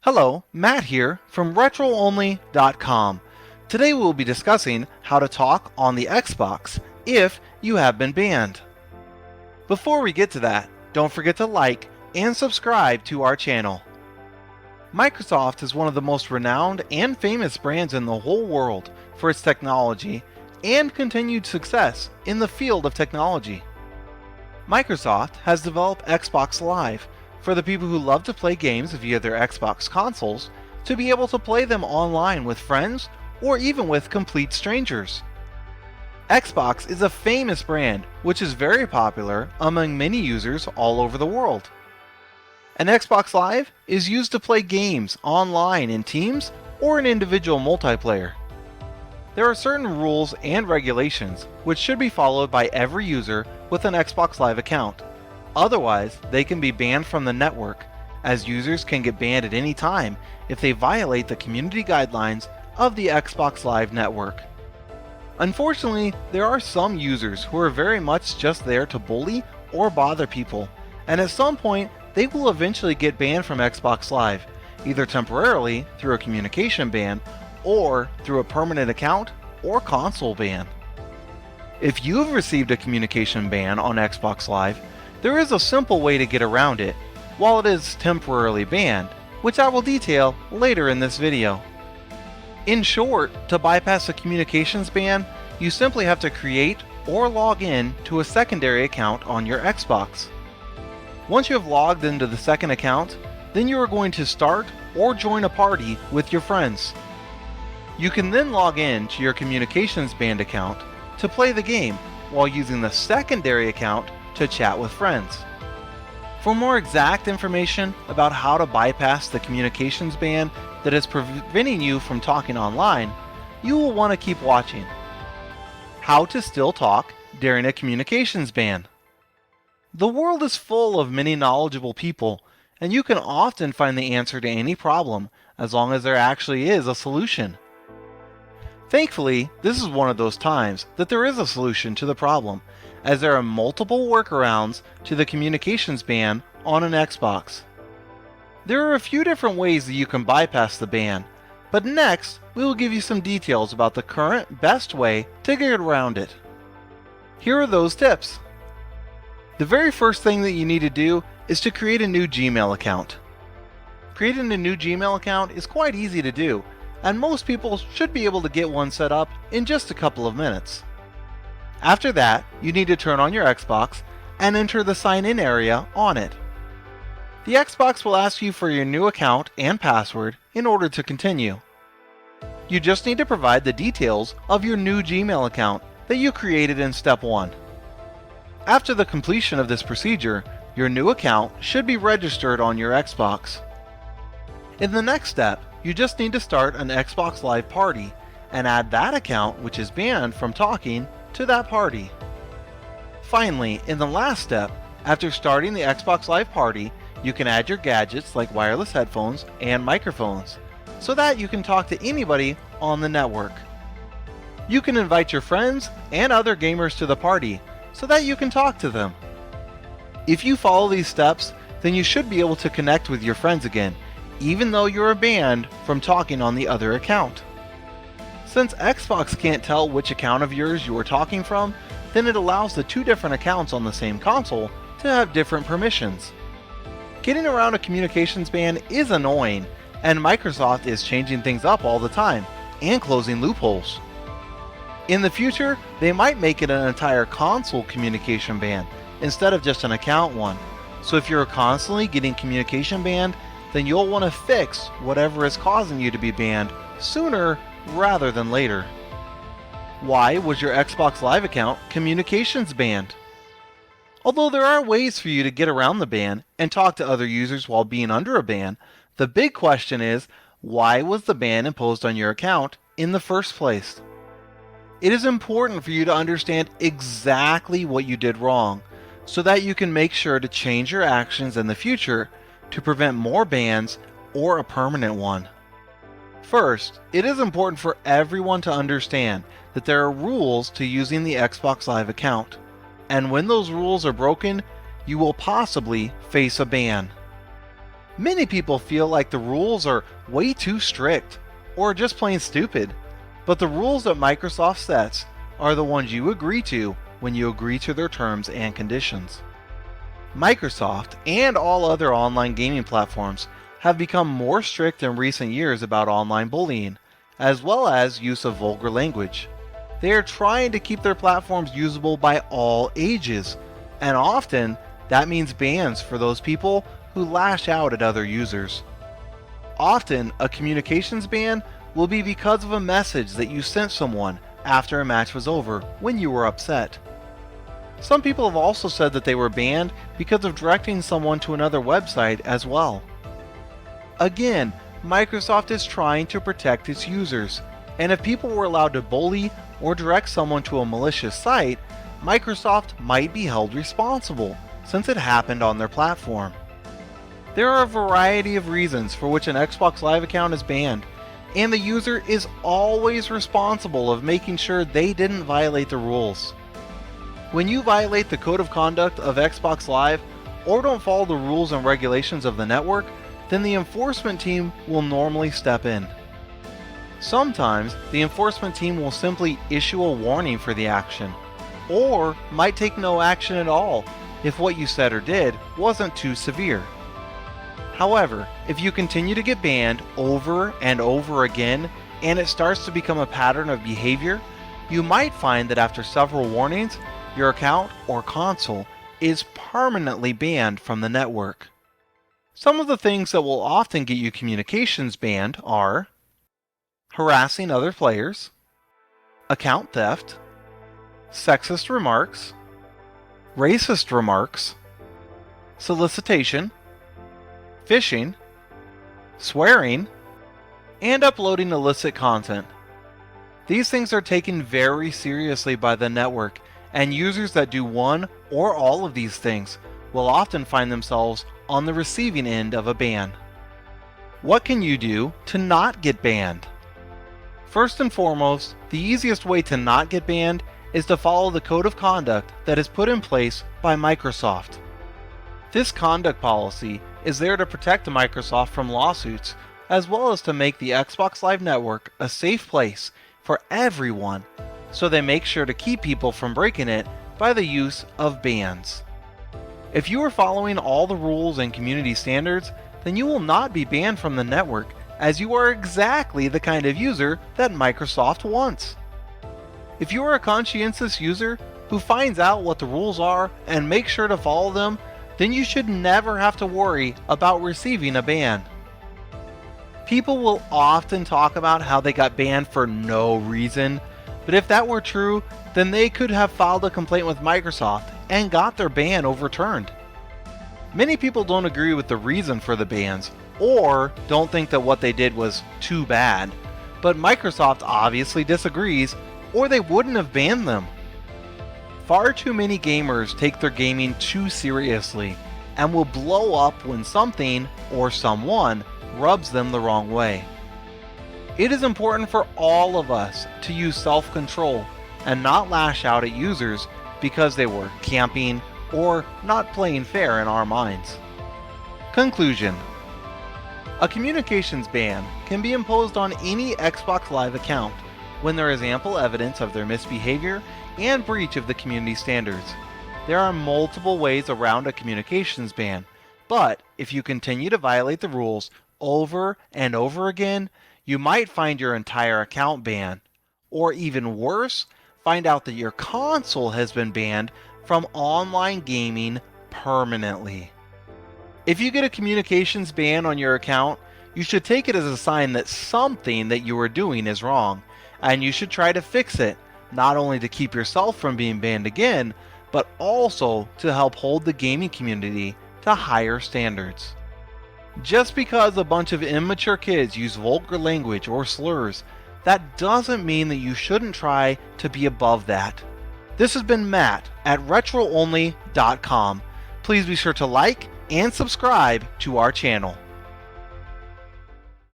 Hello, Matt here from RetroOnly.com. Today we'll be discussing how to talk on the Xbox if you have been banned. Before we get to that, don't forget to like and subscribe to our channel. Microsoft is one of the most renowned and famous brands in the whole world for its technology and continued success in the field of technology. Microsoft has developed Xbox Live for the people who love to play games via their Xbox consoles to be able to play them online with friends or even with complete strangers. Xbox is a famous brand which is very popular among many users all over the world. An Xbox Live is used to play games online in teams or in individual multiplayer. There are certain rules and regulations which should be followed by every user with an Xbox Live account. Otherwise, they can be banned from the network, as users can get banned at any time if they violate the community guidelines of the Xbox Live network. Unfortunately, there are some users who are very much just there to bully or bother people, and at some point, they will eventually get banned from Xbox Live, either temporarily through a communication ban or through a permanent account or console ban. If you've received a communication ban on Xbox Live, there is a simple way to get around it, while it is temporarily banned, which I will detail later in this video. In short, to bypass a communications ban, you simply have to create or log in to a secondary account on your Xbox. Once you have logged into the second account, then you are going to start or join a party with your friends. You can then log in to your communications banned account to play the game while using the secondary account to chat with friends. For more exact information about how to bypass the communications ban that is preventing you from talking online, you will want to keep watching. How to still talk during a communications ban. The world is full of many knowledgeable people, and you can often find the answer to any problem as long as there actually is a solution. Thankfully, this is one of those times that there is a solution to the problem, as there are multiple workarounds to the communications ban on an Xbox. There are a few different ways that you can bypass the ban, but next we will give you some details about the current best way to get around it. Here are those tips. The very first thing that you need to do is to create a new Gmail account. Creating a new Gmail account is quite easy to do, and most people should be able to get one set up in just a couple of minutes. After that, you need to turn on your Xbox and enter the sign in area on it. The Xbox will ask you for your new account and password in order to continue. You just need to provide the details of your new Gmail account that you created in step 1. After the completion of this procedure, your new account should be registered on your Xbox. In the next step, you just need to start an Xbox Live party and add that account which is banned from talking to that party. Finally, in the last step, after starting the Xbox Live party, you can add your gadgets like wireless headphones and microphones, so that you can talk to anybody on the network. You can invite your friends and other gamers to the party, so that you can talk to them. If you follow these steps, then you should be able to connect with your friends again, even though you are banned from talking on the other account. Since Xbox can't tell which account of yours you are talking from, then it allows the two different accounts on the same console to have different permissions. Getting around a communications ban is annoying, and Microsoft is changing things up all the time and closing loopholes. In the future, they might make it an entire console communication ban instead of just an account one. So if you're constantly getting communication banned, then you'll want to fix whatever is causing you to be banned sooner rather than later. Why was your Xbox Live account communications banned? Although there are ways for you to get around the ban and talk to other users while being under a ban, the big question is, why was the ban imposed on your account in the first place? It is important for you to understand exactly what you did wrong, so that you can make sure to change your actions in the future to prevent more bans or a permanent one. First, it is important for everyone to understand that there are rules to using the Xbox Live account, and when those rules are broken, you will possibly face a ban. Many people feel like the rules are way too strict or just plain stupid, but the rules that Microsoft sets are the ones you agree to when you agree to their terms and conditions. Microsoft and all other online gaming platforms have become more strict in recent years about online bullying, as well as use of vulgar language. They are trying to keep their platforms usable by all ages, and often that means bans for those people who lash out at other users. Often, a communications ban will be because of a message that you sent someone after a match was over when you were upset. Some people have also said that they were banned because of directing someone to another website as well. Again, Microsoft is trying to protect its users, and if people were allowed to bully or direct someone to a malicious site, Microsoft might be held responsible since it happened on their platform. There are a variety of reasons for which an Xbox Live account is banned, and the user is always responsible of making sure they didn't violate the rules. When you violate the code of conduct of Xbox Live or don't follow the rules and regulations of the network, then the enforcement team will normally step in. Sometimes the enforcement team will simply issue a warning for the action, or might take no action at all if what you said or did wasn't too severe. However, if you continue to get banned over and over again and it starts to become a pattern of behavior, you might find that after several warnings, your account or console is permanently banned from the network. Some of the things that will often get you communications banned are harassing other players, account theft, sexist remarks, racist remarks, solicitation, phishing, swearing, and uploading illicit content. These things are taken very seriously by the network, and users that do one or all of these things will often find themselves on the receiving end of a ban. What can you do to not get banned? First and foremost, the easiest way to not get banned is to follow the code of conduct that is put in place by Microsoft. This conduct policy is there to protect Microsoft from lawsuits, as well as to make the Xbox Live Network a safe place for everyone, so they make sure to keep people from breaking it by the use of bans. If you are following all the rules and community standards, then you will not be banned from the network, as you are exactly the kind of user that Microsoft wants. If you are a conscientious user who finds out what the rules are and makes sure to follow them, then you should never have to worry about receiving a ban. People will often talk about how they got banned for no reason, but if that were true, then they could have filed a complaint with Microsoft and got their ban overturned. Many people don't agree with the reason for the bans, or don't think that what they did was too bad, but Microsoft obviously disagrees, or they wouldn't have banned them. Far too many gamers take their gaming too seriously and will blow up when something or someone rubs them the wrong way. It is important for all of us to use self-control and not lash out at users because they were camping or not playing fair in our minds. Conclusion: a communications ban can be imposed on any Xbox Live account when there is ample evidence of their misbehavior and breach of the community standards. There are multiple ways around a communications ban, but if you continue to violate the rules over and over again, you might find your entire account banned, or even worse, find out that your console has been banned from online gaming permanently. If you get a communications ban on your account, you should take it as a sign that something that you are doing is wrong, and you should try to fix it, not only to keep yourself from being banned again, but also to help hold the gaming community to higher standards. Just because a bunch of immature kids use vulgar language or slurs, that doesn't mean that you shouldn't try to be above that. This has been Matt at RetroOnly.com. Please be sure to like and subscribe to our channel.